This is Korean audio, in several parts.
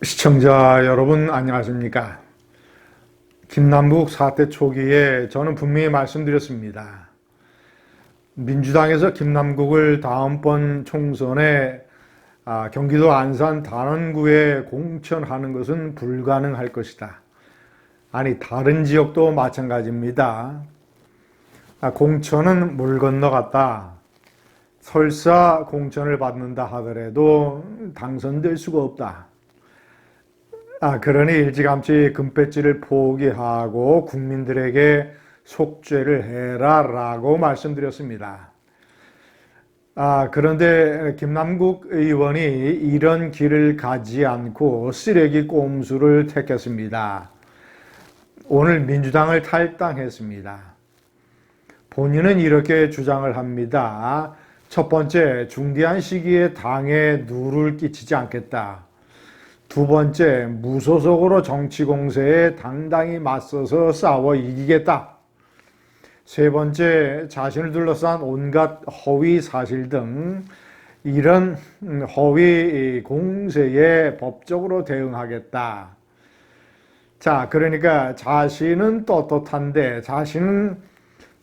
시청자 여러분 안녕하십니까? 김남국 사태 초기에 저는 분명히 말씀드렸습니다. 민주당에서 김남국을 다음번 총선에 경기도 안산 단원구에 공천하는 것은 불가능할 것이다. 아니 다른 지역도 마찬가지입니다. 공천은 물 건너갔다. 설사 공천을 받는다 하더라도 당선될 수가 없다. 그러니 일찌감치 금배지를 포기하고 국민들에게 속죄를 해라 라고 말씀드렸습니다. 그런데 김남국 의원이 이런 길을 가지 않고 쓰레기 꼼수를 택했습니다. 오늘 민주당을 탈당했습니다. 본인은 이렇게 주장을 합니다. 첫 번째, 중대한 시기에 당에 누를 끼치지 않겠다. 두 번째, 무소속으로 정치 공세에 당당히 맞서서 싸워 이기겠다. 세 번째, 자신을 둘러싼 온갖 허위 사실 등 이런 허위 공세에 법적으로 대응하겠다. 자, 그러니까 자신은 떳떳한데 자신은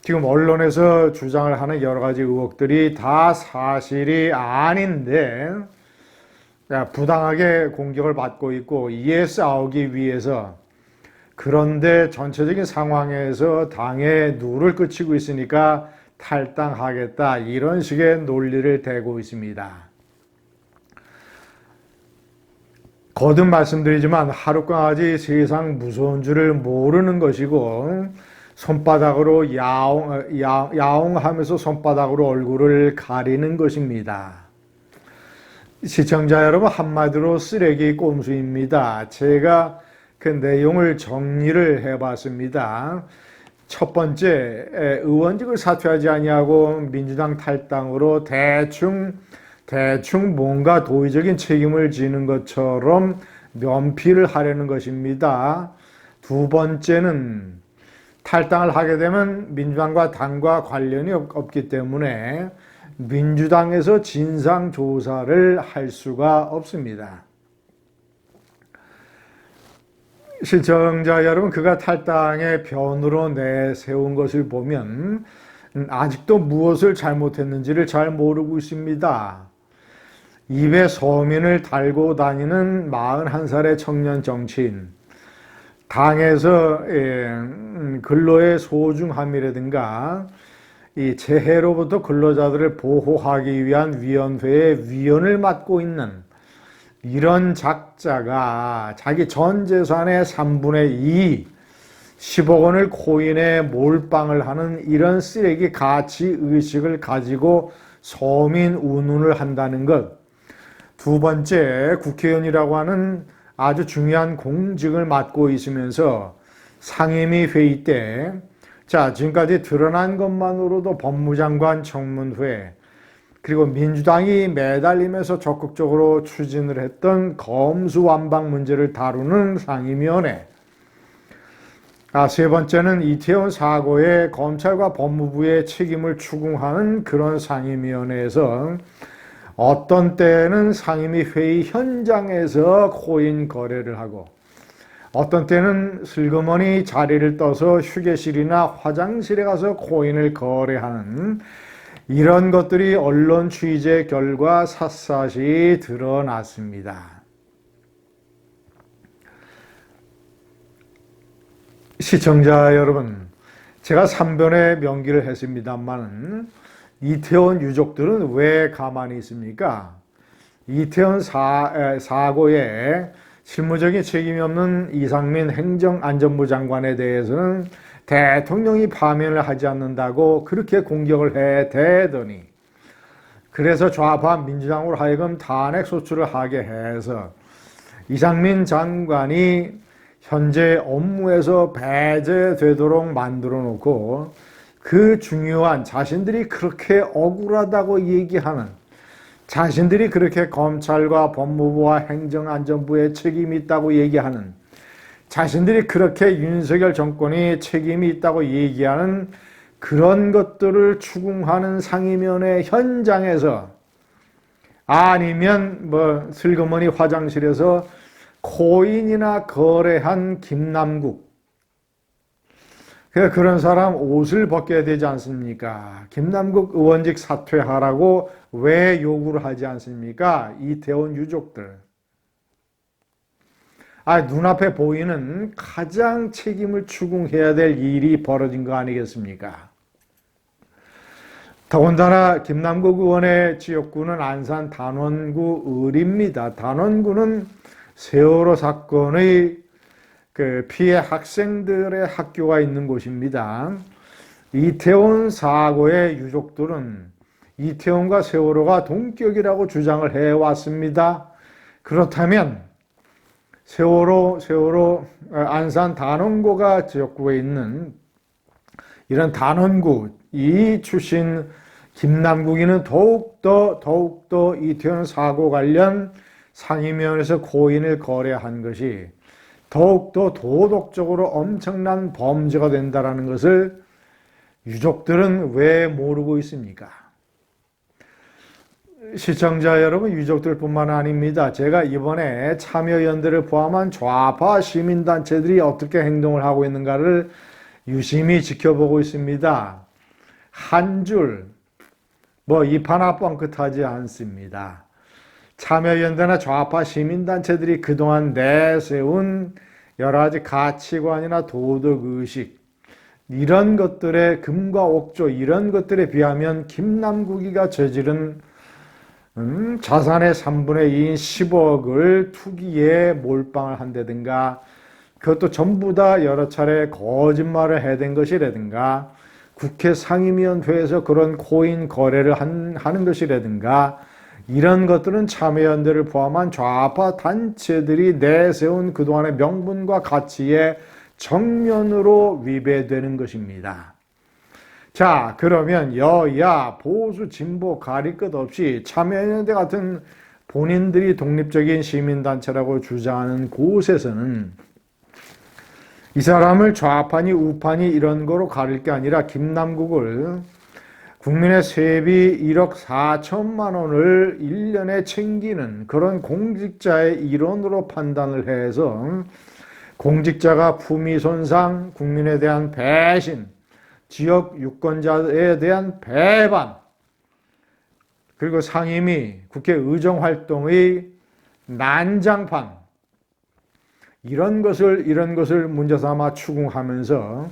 지금 언론에서 주장을 하는 여러 가지 의혹들이 다 사실이 아닌데 부당하게 공격을 받고 있고 이에 싸우기 위해서, 그런데 전체적인 상황에서 당에 누를 끼치고 있으니까 탈당하겠다, 이런 식의 논리를 대고 있습니다. 거듭 말씀드리지만 하룻강아지 세상 무서운 줄을 모르는 것이고, 손바닥으로 야옹하면서 손바닥으로 얼굴을 가리는 것입니다. 시청자 여러분, 한마디로 쓰레기 꼼수입니다. 제가 그 내용을 정리를 해봤습니다. 첫 번째, 의원직을 사퇴하지 아니하고 민주당 탈당으로 대충 뭔가 도의적인 책임을 지는 것처럼 면피를 하려는 것입니다. 두 번째는 탈당을 하게 되면 민주당과 당과 관련이 없기 때문에 민주당에서 진상조사를 할 수가 없습니다. 시청자 여러분, 그가 탈당의 변으로 내세운 것을 보면 아직도 무엇을 잘못했는지를 잘 모르고 있습니다. 입에 서민을 달고 다니는 41살의 청년 정치인, 당에서 근로의 소중함이라든가 이 재해로부터 근로자들을 보호하기 위한 위원회의 위원을 맡고 있는 이런 작자가 자기 전 재산의 3분의 2, 10억 원을 코인에 몰빵을 하는 이런 쓰레기 가치 의식을 가지고 서민 운운을 한다는 것. 두 번째, 국회의원이라고 하는 아주 중요한 공직을 맡고 있으면서 상임위 회의 때, 지금까지 드러난 것만으로도 법무장관 청문회, 그리고 민주당이 매달리면서 적극적으로 추진을 했던 검수완박 문제를 다루는 상임위원회. 세 번째는 이태원 사고에 검찰과 법무부의 책임을 추궁하는 그런 상임위원회에서 어떤 때는 상임위 회의 현장에서 코인 거래를 하고, 어떤 때는 슬그머니 자리를 떠서 휴게실이나 화장실에 가서 코인을 거래하는 이런 것들이 언론 취재 결과 샅샅이 드러났습니다. 시청자 여러분, 제가 3번의 명기를 했습니다만 이태원 유족들은 왜 가만히 있습니까? 이태원 사고에 실무적인 책임이 없는 이상민 행정안전부 장관에 대해서는 대통령이 파면을 하지 않는다고 그렇게 공격을 해대더니, 그래서 좌파 민주당으로 하여금 탄핵 소추를 하게 해서 이상민 장관이 현재 업무에서 배제되도록 만들어 놓고, 그 중요한 자신들이 그렇게 억울하다고 얘기하는, 자신들이 그렇게 검찰과 법무부와 행정안전부에 책임이 있다고 얘기하는, 자신들이 그렇게 윤석열 정권이 책임이 있다고 얘기하는 그런 것들을 추궁하는 상임위원회 현장에서, 아니면 슬그머니 화장실에서 코인이나 거래한 김남국. 그런 사람 옷을 벗겨야 되지 않습니까? 김남국 의원직 사퇴하라고 왜 요구를 하지 않습니까? 이태원 유족들. 눈앞에 보이는 가장 책임을 추궁해야 될 일이 벌어진 거 아니겠습니까? 더군다나 김남국 의원의 지역구는 안산 단원구 을입니다. 단원구는 세월호 사건의 피해 학생들의 학교가 있는 곳입니다. 이태원 사고의 유족들은 이태원과 세월호가 동격이라고 주장을 해왔습니다. 그렇다면 세월호 안산 단원구가 지역구에 있는 이런 단원구 이 출신 김남국이는 더욱더 이태원 사고 관련 상임위원회에서 코인을 거래한 것이 더욱더 도덕적으로 엄청난 범죄가 된다는 것을 유족들은 왜 모르고 있습니까? 시청자 여러분, 유족들뿐만 아닙니다. 제가 이번에 참여연대를 포함한 좌파 시민단체들이 어떻게 행동을 하고 있는가를 유심히 지켜보고 있습니다. 한 줄, 입 하나 뻥끗하지 않습니다. 참여연대나 좌파 시민단체들이 그동안 내세운 여러 가지 가치관이나 도덕의식, 이런 것들의 금과 옥조, 이런 것들에 비하면 김남국이가 저지른 자산의 3분의 2인 10억을 투기에 몰빵을 한다든가, 그것도 전부 다 여러 차례 거짓말을 해댄 것이라든가, 국회 상임위원회에서 그런 코인 거래를 하는 것이라든가, 이런 것들은 참여연대를 포함한 좌파 단체들이 내세운 그동안의 명분과 가치에 정면으로 위배되는 것입니다. 자, 그러면 여야, 보수, 진보 가릴 것 없이 참여연대 같은 본인들이 독립적인 시민단체라고 주장하는 곳에서는 이 사람을 좌파니 우파니 이런 거로 가릴 게 아니라 김남국을 국민의 세비 1억 4천만 원을 1년에 챙기는 그런 공직자의 일원으로 판단을 해서 공직자가 품위 손상, 국민에 대한 배신, 지역 유권자에 대한 배반, 그리고 상임위, 국회 의정활동의 난장판, 이런 것을 문제 삼아 추궁하면서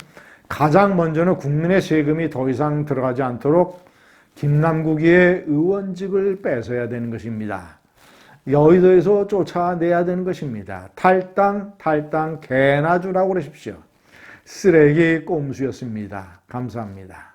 가장 먼저는 국민의 세금이 더 이상 들어가지 않도록 김남국의 의원직을 뺏어야 되는 것입니다. 여의도에서 쫓아내야 되는 것입니다. 탈당, 개나 주라고 그러십시오. 쓰레기 꼼수였습니다. 감사합니다.